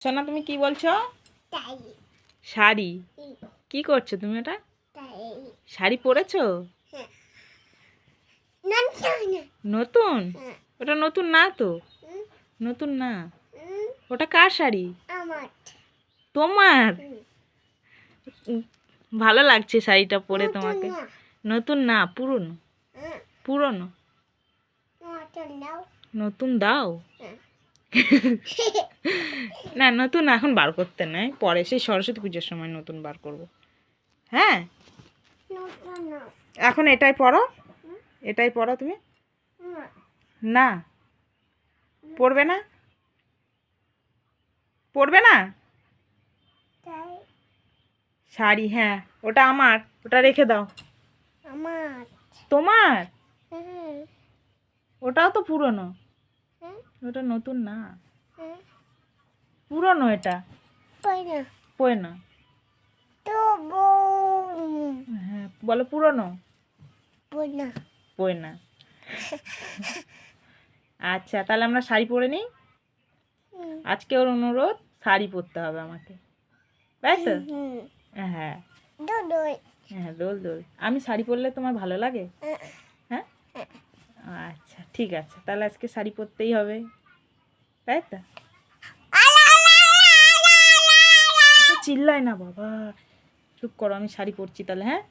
সোনা তুমি কি বলছো? শাড়ি? কি করছো তুমি ওটা? শাড়ি পরেছো? নতুন? ওটা নতুন না তো, নতুন না। ওটা কার শাড়ি? তোমার? ভালো লাগছে শাড়িটা পরে তোমাকে। নতুন না, পুরনো। পুরনো। নতুন দাও। না, নতুন এখন বার করতে নাই, পরে সেই সরস্বতী পুজোর সময় নতুন বার করব। হ্যাঁ, এখন এটাই পরো, এটাই পরো তুমি। না, পরবে না, পরবে না শাড়ি? হ্যাঁ, ওটা আমার, ওটা রেখে দাও। তোমার? ওটাও তো পুরনো, ওটা নতুন না, পুরনো এটা। পয় না। হ্যাঁ, বলো পুরনো। পয় না। আচ্ছা, তাহলে আমরা শাড়ি পরে নিই। আজকে ওর অনুরোধ, শাড়ি পরতে হবে আমাকে, তাই তো? হ্যাঁ হ্যাঁ, দোল দোল। আমি শাড়ি পরলে তোমার ভালো লাগে? হ্যাঁ, আচ্ছা ঠিক আছে, তাহলে আজকে শাড়ি পরতেই হবে, তাই তো? চিল্লাই না বাবা, চুপ করো, আমি শাড়ি পরছি তাহলে। হ্যাঁ।